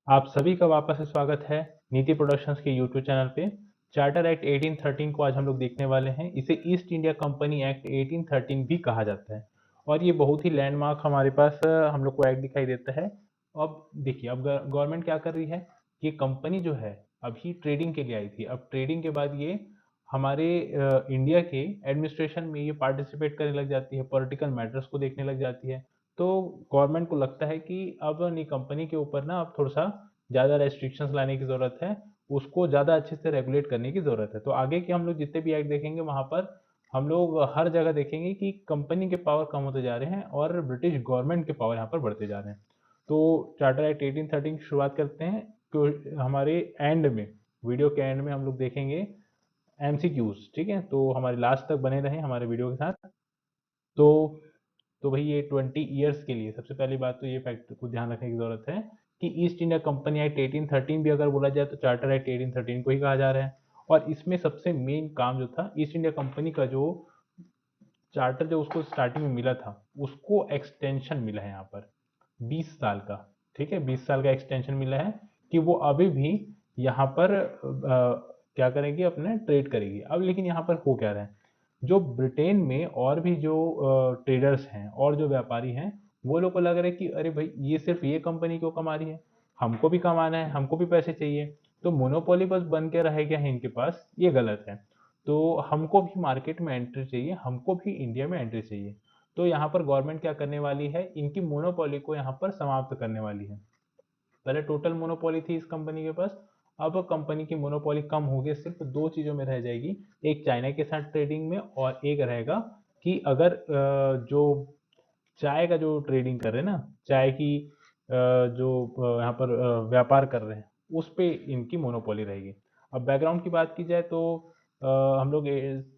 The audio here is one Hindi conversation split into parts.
आप सभी का वापस से स्वागत है नीति प्रोडक्शंस के यूट्यूब चैनल पे। चार्टर एक्ट 1813 को आज हम लोग देखने वाले हैं। इसे ईस्ट इंडिया कंपनी एक्ट 1813 भी कहा जाता है और ये बहुत ही लैंडमार्क हमारे पास हम लोग को एक्ट दिखाई देता है। अब देखिए, अब गवर्नमेंट क्या कर रही है। ये कंपनी जो है अभी ट्रेडिंग के लिए आई थी। अब ट्रेडिंग के बाद ये हमारे इंडिया के एडमिनिस्ट्रेशन में ये पार्टिसिपेट करने लग जाती है, पॉलिटिकल मैटर्स को देखने लग जाती है। तो गवर्नमेंट को लगता है कि अब नई कंपनी के ऊपर ना अब थोड़ा सा ज़्यादा रेस्ट्रिक्शंस लाने की ज़रूरत है, उसको ज़्यादा अच्छे से रेगुलेट करने की ज़रूरत है। तो आगे के हम लोग जितने भी एक्ट देखेंगे वहाँ पर हम लोग हर जगह देखेंगे कि कंपनी के पावर कम होते जा रहे हैं और ब्रिटिश गवर्नमेंट के पावर यहाँ पर बढ़ते जा रहे हैं। तो चार्टर एक्ट 1813 की शुरुआत करते हैं। तो हमारे एंड में, वीडियो के एंड में हम लोग देखेंगे एमसीक्यूज। ठीक है, तो हमारे लास्ट तक बने रहें हमारे वीडियो के साथ। तो भाई ये 20 ईयर्स के लिए सबसे पहली बात तो ये फैक्ट को ध्यान रखने की जरूरत है कि ईस्ट इंडिया कंपनी एक्ट 1813 भी अगर बोला जाए तो चार्टर एक्ट 1813 को ही कहा जा रहा है। और इसमें सबसे मेन काम जो था, ईस्ट इंडिया कंपनी का जो चार्टर जो उसको स्टार्टिंग में मिला था उसको एक्सटेंशन मिला है यहाँ पर 20 साल का। ठीक है, 20 साल का एक्सटेंशन मिला है कि वो अभी भी यहाँ पर क्या करेगी, अपने ट्रेड करेगी। अब लेकिन यहाँ पर हो क्या रहा है, जो ब्रिटेन में और भी जो ट्रेडर्स हैं और जो व्यापारी हैं, वो लोग को लग रहा है कि अरे भाई ये सिर्फ ये कंपनी क्यों कमा रही है, हमको भी कमाना है, हमको भी पैसे चाहिए। तो मोनोपोली बस बन के रह गया है इनके पास, ये गलत है। तो हमको भी मार्केट में एंट्री चाहिए, हमको भी इंडिया में एंट्री चाहिए। तो यहाँ पर गवर्नमेंट क्या करने वाली है, इनकी मोनोपोली को यहाँ पर समाप्त करने वाली है। पहले टोटल मोनोपोली थी इस कंपनी के पास, अब कंपनी की मोनोपोली कम हो गई, सिर्फ दो चीज़ों में रह जाएगी। एक चाइना के साथ ट्रेडिंग में, और एक रहेगा कि अगर जो चाय का जो ट्रेडिंग कर रहे हैं ना, चाय की जो यहाँ पर व्यापार कर रहे हैं, उस पे इनकी मोनोपोली रहेगी। अब बैकग्राउंड की बात की जाए तो हम लोग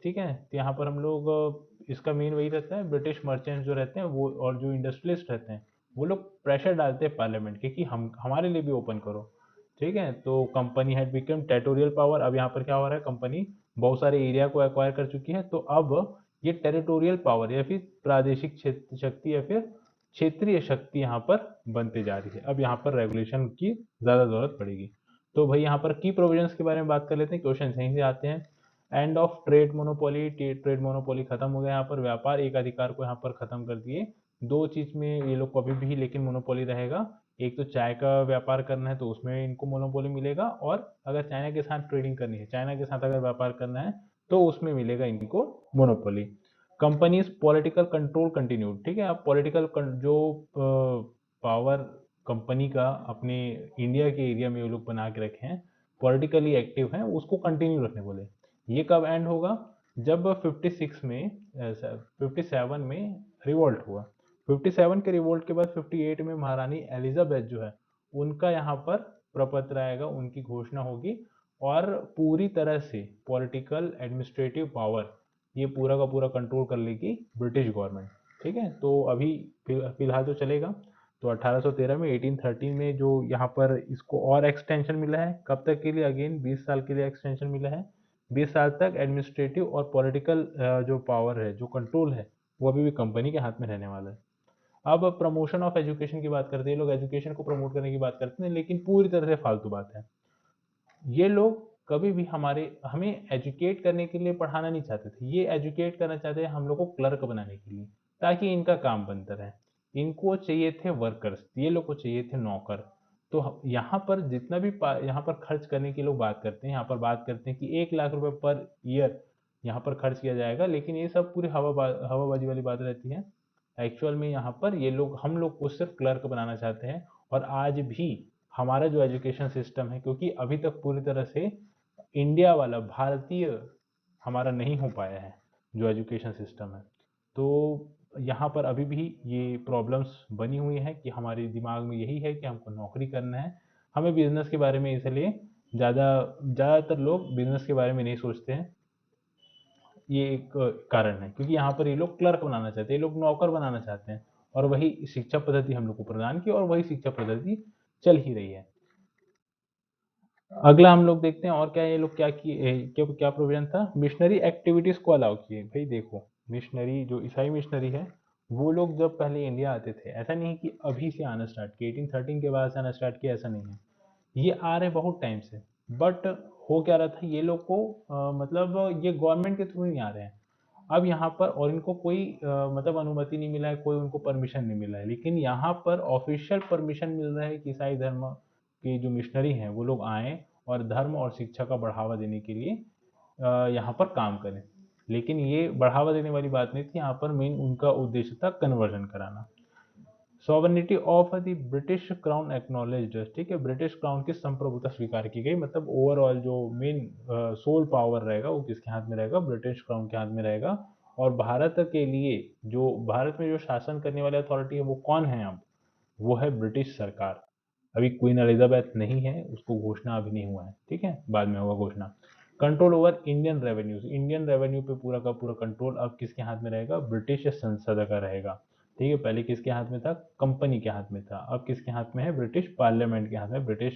ठीक है, तो यहाँ पर हम लोग इसका मेन वही रहता है, ब्रिटिश मर्चेंट्स जो रहते हैं वो और जो इंडस्ट्रियलिस्ट रहते हैं वो लोग प्रेशर डालते हैं पार्लियामेंट के कि हम हमारे लिए भी ओपन करो। ठीक है, तो company had become territorial power. अब यहाँ पर क्या हो रहा है, कंपनी बहुत सारे एरिया को एक्वायर कर चुकी है, तो अब ये टेरिटोरियल पावर या फिर प्रादेशिक क्षेत्र शक्ति या फिर क्षेत्रीय शक्ति यहाँ पर बनते जा रही है। अब यहाँ पर रेगुलेशन की ज़्यादा ज़रूरत पड़ेगी। तो भाई यहाँ पर की प्रोविजंस के बारे में बात कर लेते हैं, क्वेश्चन यहीं से आते हैं। End of trade monopoly, trade monopoly खत्म हो गया, यहाँ पर व्यापार एक अधिकार को यहाँ पर खत्म कर दिए। दो चीज में ये लोग को अभी भी लेकिन मोनोपोली रहेगा। एक तो चाय का व्यापार करना है तो उसमें इनको मोनोपोली मिलेगा, और अगर चाइना के साथ ट्रेडिंग करनी है, चाइना के साथ अगर व्यापार करना है तो उसमें मिलेगा इनको monopoly. Companies political control continued. ठीक है, अब पॉलिटिकल जो पावर कंपनी का अपने इंडिया के एरिया में ये लोग बना के रखे हैं, पॉलिटिकली एक्टिव हैं, उसको कंटिन्यू रखने बोले। ये कब एंड होगा, जब 56 में 57 में रिवोल्ट हुआ। 57 के रिवोल्ट के बाद 58 में महारानी एलिजाबेथ जो है उनका यहाँ पर प्रपत्र आएगा, उनकी घोषणा होगी, और पूरी तरह से पॉलिटिकल एडमिनिस्ट्रेटिव पावर ये पूरा का पूरा कंट्रोल कर लेगी ब्रिटिश गवर्नमेंट। ठीक है, तो अभी फिलहाल तो चलेगा। तो 1813 में 1813 में जो यहाँ पर इसको और एक्सटेंशन मिला है, कब तक के लिए, अगेन 20 साल के लिए एक्सटेंशन मिला है। 20 साल तक एडमिनिस्ट्रेटिव और पॉलिटिकल जो पावर है, जो कंट्रोल है, वो अभी भी कंपनी के हाथ में रहने वाला है। अब प्रमोशन ऑफ एजुकेशन की बात करते हैं, लोग एजुकेशन को प्रमोट करने की बात करते हैं, लेकिन पूरी तरह से फालतू बात है। ये लोग कभी भी हमें एजुकेट करने के लिए पढ़ाना नहीं चाहते थे, ये एजुकेट करना चाहते हैं हम लोग को क्लर्क बनाने के लिए, ताकि इनका काम बनता रहे। इनको चाहिए थे वर्कर्स, ये लोग को चाहिए थे नौकर। तो यहाँ पर जितना भी यहाँ पर खर्च करने की लोग बात करते हैं, यहाँ पर बात करते हैं कि 1 लाख रुपए पर ईयर यहाँ पर खर्च किया जाएगा, लेकिन ये सब पूरी हवाबाजी वाली बात रहती है। एक्चुअल में यहाँ पर ये लोग हम लोग को सिर्फ क्लर्क बनाना चाहते हैं। और आज भी हमारा जो एजुकेशन सिस्टम है, क्योंकि अभी तक पूरी तरह से इंडिया वाला भारतीय हमारा नहीं हो पाया है जो एजुकेशन सिस्टम है, तो यहाँ पर अभी भी ये प्रॉब्लम्स बनी हुई है कि हमारे दिमाग में यही है कि हमको नौकरी करना है। हमें बिजनेस के बारे में इसलिए ज़्यादातर लोग बिजनेस के बारे में नहीं सोचते हैं। ये एक कारण है, क्योंकि यहाँ पर ये लोग क्लर्क बनाना चाहते हैं, ये लोग नौकर बनाना चाहते हैं। और वही शिक्षा पद्धति हम लोग को प्रदान की, और वही शिक्षा पद्धति चल ही रही है। अगला हम लोग देखते हैं और क्या ये लोग क्या प्रोविजन था, मिशनरी एक्टिविटीज को अलाउ किए। भाई देखो, मिशनरी जो ईसाई मिशनरी है, वो लोग जब पहले इंडिया आते थे, ऐसा नहीं कि अभी से आना स्टार्ट किया, 1813 के बाद से आना स्टार्ट किया, ऐसा नहीं है। ये आ रहे बहुत टाइम से, बट हो क्या रहा था, ये लोग को मतलब ये गवर्नमेंट के थ्रू नहीं आ रहे हैं अब यहाँ पर, और इनको कोई मतलब अनुमति नहीं मिला है, कोई उनको परमिशन नहीं मिला है। लेकिन यहाँ पर ऑफिशियल परमिशन मिल रहा है कि ईसाई धर्म के जो मिशनरी हैं वो लोग आएँ और धर्म और शिक्षा का बढ़ावा देने के लिए यहाँ पर काम करें। लेकिन ये बढ़ावा देने वाली बात नहीं थी, यहाँ पर मेन उनका उद्देश्य था कन्वर्जन कराना। Sovereignty of the British crown acknowledged, ठीक है, ब्रिटिश क्राउन की संप्रभुता स्वीकार की गई, मतलब ओवरऑल जो मेन सोल पावर रहेगा वो किसके हाथ में रहेगा, ब्रिटिश क्राउन के हाथ में रहेगा। और भारत के लिए जो भारत में जो शासन करने वाली अथॉरिटी है वो कौन है अब, वो है ब्रिटिश सरकार। अभी क्वीन एलिजाबेथ नहीं है, उसको घोषणा अभी नहीं हुआ है, ठीक है, बाद में होगा घोषणा। Control over Indian revenues, Indian revenue पे पूरा का पूरा कंट्रोल अब किसके हाथ में रहेगा, ब्रिटिश संसद का रहेगा। ठीक है, पहले किसके हाथ में था, कंपनी के हाथ में था, अब किसके हाथ में है, ब्रिटिश पार्लियामेंट के हाथ में, ब्रिटिश,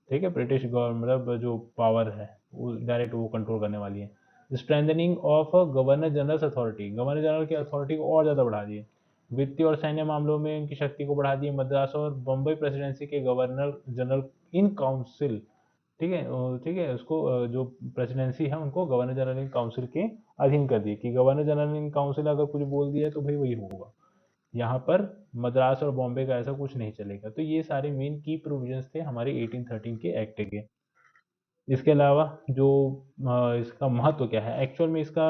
ठीक है, ब्रिटिश गवर्नमेंट मतलब जो पावर है वो डायरेक्ट वो कंट्रोल करने वाली है। Strengthening of governor general authority, governor general की अथॉरिटी को और ज़्यादा बढ़ा दिए, वित्तीय और सैन्य मामलों में उनकी शक्ति को बढ़ा दिए। मद्रास और बम्बई प्रेसिडेंसी के गवर्नर जनरल इन काउंसिल, ठीक है, ठीक है, उसको जो प्रेसिडेंसी है उनको गवर्नर जनरल इन काउंसिल के अधीन कर दिए, कि गवर्नर जनरल इन काउंसिल अगर कुछ बोल दिया तो भाई वही होगा। यहाँ पर मद्रास और बॉम्बे का ऐसा कुछ नहीं चलेगा। तो ये सारे मेन की प्रोविजंस थे हमारे 1813 के एक्ट के। इसके अलावा जो इसका महत्व क्या है एक्चुअल में, इसका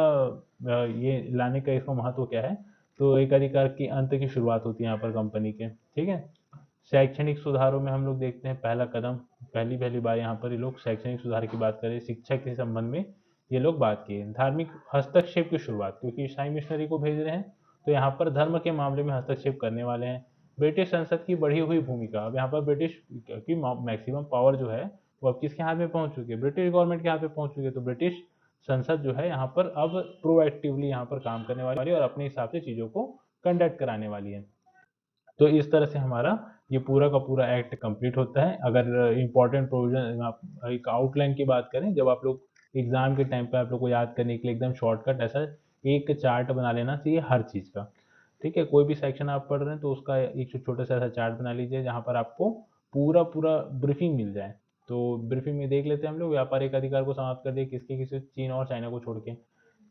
ये लाने का इसका महत्व क्या है, तो एक अधिकार के अंत की शुरुआत होती है यहाँ पर कंपनी के, ठीक है। शैक्षणिक सुधारों में हम लोग देखते हैं पहला कदम, पहली पहली बार यहाँ पर ये लोग शैक्षणिक सुधार की बात करें, शिक्षा के संबंध में ये लोग बात किए। धार्मिक हस्तक्षेप की शुरुआत, क्योंकि ईसाई मिशनरी को भेज रहे हैं तो यहाँ पर धर्म के मामले में हस्तक्षेप करने वाले हैं। ब्रिटिश संसद की बढ़ी हुई भूमिका, अब यहाँ पर ब्रिटिश की मैक्सिमम पावर जो है वो अब किसके हाथ में पहुंच चुकी है, ब्रिटिश गवर्नमेंट के हाथ में पहुंच चुकी है। तो ब्रिटिश संसद जो है यहाँ पर अब प्रोएक्टिवली यहाँ पर काम करने वाली है और अपने हिसाब से चीज़ों को कंडक्ट कराने वाली है। तो इस तरह से हमारा ये पूरा का पूरा एक्ट कंप्लीट होता है। अगर इम्पोर्टेंट प्रोविजन आप एक आउटलाइन की बात करें, जब आप लोग एग्जाम के टाइम पे आप लोग को याद करने के लिए एकदम शॉर्टकट ऐसा एक चार्ट बना लेना चाहिए हर चीज़ का, ठीक है। कोई भी सेक्शन आप पढ़ रहे हैं तो उसका एक छोटा सा ऐसा चार्ट बना लीजिए जहाँ पर आपको पूरा पूरा ब्रीफिंग मिल जाए। तो ब्रीफिंग में देख लेते हैं हम लोग, व्यापारिक अधिकार को समाप्त कर दिया किसके, किसी चीन और चाइना को छोड़ के,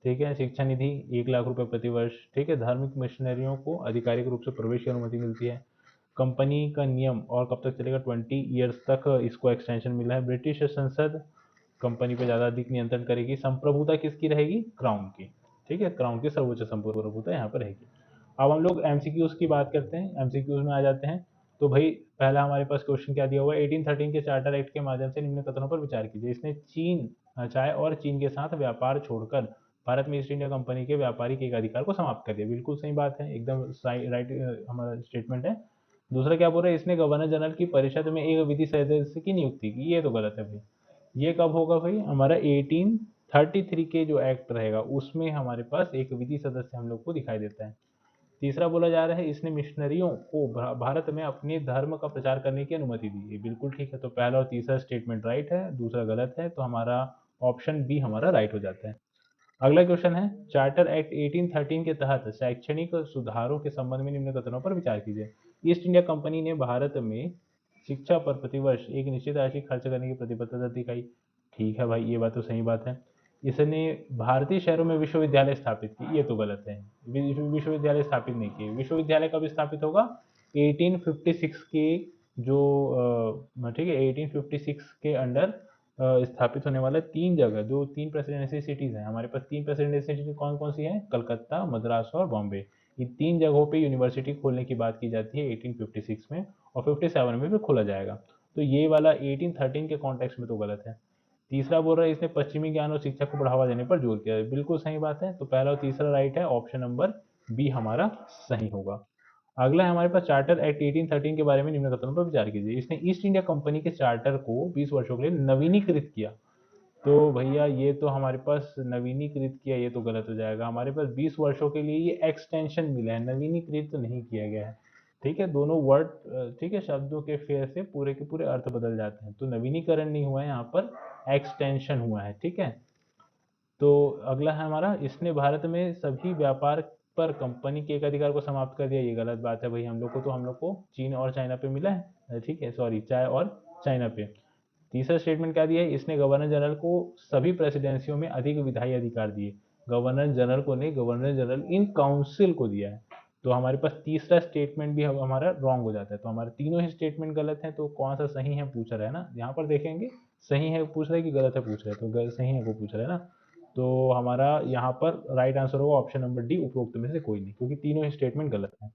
ठीक है। शिक्षा निधि 1 लाख रुपए प्रति वर्ष, ठीक है। धार्मिक मिशनरियों को आधिकारिक रूप से प्रवेश की अनुमति मिलती है। कंपनी का नियम और कब तक चलेगा, 20 ईयर्स तक इसको एक्सटेंशन मिला है। ब्रिटिश संसद कंपनी पे ज़्यादा अधिक नियंत्रण करेगी। संप्रभुता किसकी रहेगी, क्राउन की, ठीक है, क्राउन की सर्वोच्च संप्रभुता यहाँ पर रहेगी। अब हम लोग एमसीक्यूज की बात करते हैं, एमसीक्यूज में आ जाते हैं। तो भाई पहला हमारे पास क्वेश्चन क्या दिया हुआ है, 1813 के चार्टर एक्ट के माध्यम से निम्न कथनों पर विचार कीजिए। इसने चीन चाय और चीन के साथ व्यापार छोड़कर भारत में ईस्ट इंडिया कंपनी के व्यापारिक एक अधिकार को समाप्त कर दिया। बिल्कुल सही बात है, एकदम राइट हमारा स्टेटमेंट है। दूसरा क्या बोल रहा है, इसने गवर्नर जनरल की परिषद में एक विधि सदस्य की नियुक्ति की, ये तो गलत है भाई। ये कब होगा भाई, हमारा 1833 के जो एक्ट रहेगा उसमें हमारे पास एक विधि सदस्य हम लोग को दिखाई देता है। तीसरा बोला जा रहा है इसने मिशनरियों को भारत में अपने धर्म का प्रचार करने की अनुमति दी, ये बिल्कुल ठीक है। तो पहला और तीसरा स्टेटमेंट राइट है, दूसरा गलत है, तो हमारा ऑप्शन बी हमारा राइट हो जाता है। अगला क्वेश्चन है, चार्टर एक्ट 1813 के तहत शैक्षणिक सुधारों के संबंध में निम्न कथनों पर विचार कीजिए। ईस्ट इंडिया कंपनी ने भारत में शिक्षा पर प्रतिवर्ष एक निश्चित राशि खर्च करने की प्रतिबद्धता दिखाई, ठीक है भाई, ये बात तो सही बात है। इसने भारतीय शहरों में विश्वविद्यालय स्थापित की, ये तो गलत है, विश्वविद्यालय स्थापित नहीं किए। विश्वविद्यालय कब स्थापित होगा, 1856 के जो ठीक है 1856 के अंडर स्थापित होने वाला 3 जगह, जो 3 प्रेसिडेंसी सिटीज हैं हमारे पास, 3 प्रेसिडेंसी सिटी कौन कौन सी हैं, कलकत्ता, मद्रास और बॉम्बे। ये 3 जगहों पे यूनिवर्सिटी खोलने की बात की जाती है 1856 में, और 57 में भी खोला जाएगा। तो ये वाला 1813 के कॉन्टेक्स्ट में तो गलत है। तीसरा बोल रहा है इसने पश्चिमी ज्ञान और शिक्षा को बढ़ावा देने पर जोर किया है, बिल्कुल सही बात है। तो पहला और तीसरा राइट है, ऑप्शन नंबर बी हमारा सही होगा। अगला है हमारे पास चार्टर एक्ट 1813 के बारे में निम्न कथनों पर विचार कीजिए। इसने ईस्ट इंडिया कंपनी के चार्टर को 20 वर्षों के लिए नवीनीकृत किया। तो भैया ये तो हमारे पास नवीनीकृत किया, ये तो गलत हो जाएगा। हमारे पास 20 वर्षों के लिए ये एक्सटेंशन मिला है, नवीनीकृत तो नहीं किया गया है, ठीक है। दोनों वर्ड ठीक है शब्दों के फेर से पूरे के पूरे अर्थ बदल जाते हैं। तो नवीनीकरण नहीं हुआ है यहाँ पर, एक्सटेंशन हुआ है, ठीक है। तो अगला है हमारा, इसने भारत में सभी व्यापार पर कंपनी के एक अधिकार को समाप्त कर दिया, ये गलत बात है भाई। हम लोग को चीन और चाइना पे मिला है, ठीक है, सॉरी चाय और चाइना पे। तीसरा स्टेटमेंट क्या दिया है, इसने गवर्नर जनरल को सभी प्रेसिडेंसियों में अधिक विधायी अधिकार दिए। गवर्नर जनरल को नहीं, गवर्नर जनरल इन काउंसिल को दिया है। तो हमारे पास तीसरा स्टेटमेंट भी हमारा रॉन्ग हो जाता है। तो हमारे तीनों ही स्टेटमेंट गलत हैं। तो कौन सा सही है पूछ रहा है ना, यहाँ पर देखेंगे सही है पूछ रहा है कि गलत है पूछ रहा है, तो सही है को पूछ रहा है ना। तो हमारा यहाँ पर राइट आंसर होगा ऑप्शन नंबर डी, उपरोक्त में से कोई नहीं, क्योंकि तीनों ही स्टेटमेंट गलत है।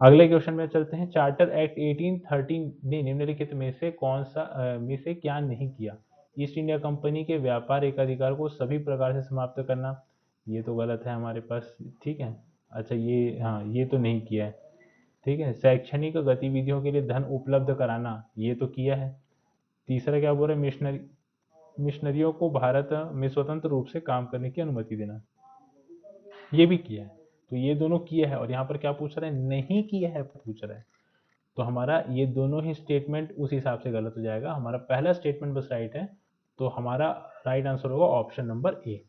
अगले क्वेश्चन में चलते हैं। चार्टर एक्ट 1813 ने निम्नलिखित में से कौन सा में से क्या नहीं किया? ईस्ट इंडिया कंपनी के व्यापार एकाधिकार को सभी प्रकार से समाप्त करना, ये तो गलत है हमारे पास, ठीक है। अच्छा ये, हाँ ये तो नहीं किया है, ठीक है। शैक्षणिक गतिविधियों के लिए धन उपलब्ध कराना, ये तो किया है। तीसरा क्या बोल रहे हैं, मिशनरियों को भारत में स्वतंत्र रूप से काम करने की अनुमति देना, ये भी किया है। तो ये दोनों किया है, और यहाँ पर क्या पूछ रहे हैं, नहीं किया है पूछ रहे हैं। तो हमारा ये दोनों ही स्टेटमेंट उस हिसाब से गलत हो जाएगा। हमारा पहला स्टेटमेंट बस राइट है, तो हमारा राइट आंसर होगा ऑप्शन नंबर ए।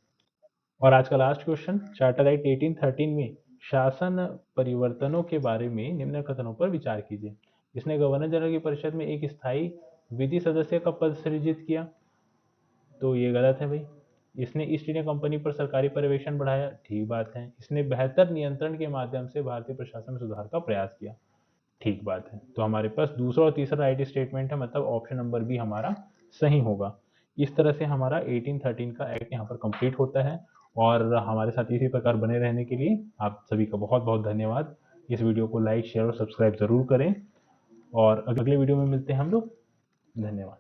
और आज का लास्ट क्वेश्चन, चार्टर एक्ट 1813 में शासन परिवर्तनों के बारे में निम्न कथनों पर विचार कीजिए। इसने गवर्नर जनरल की परिषद में एक स्थायी विधि सदस्य का पद सृजित किया, तो ये गलत है भाई। इसने ईस्ट इंडिया कंपनी पर सरकारी पर्यवेक्षण बढ़ाया, ठीक बात है। इसने बेहतर नियंत्रण के माध्यम से भारतीय प्रशासन में सुधार का प्रयास किया, ठीक बात है। तो हमारे पास दूसरा और तीसरा राइट स्टेटमेंट है, मतलब ऑप्शन नंबर बी हमारा सही होगा। इस तरह से हमारा 1813 का एक्ट यहाँ पर कंप्लीट होता है। और हमारे साथ इसी प्रकार बने रहने के लिए आप सभी का बहुत बहुत धन्यवाद। इस वीडियो को लाइक शेयर और सब्सक्राइब जरूर करें, और अगले वीडियो में मिलते हैं हम लोग। धन्यवाद।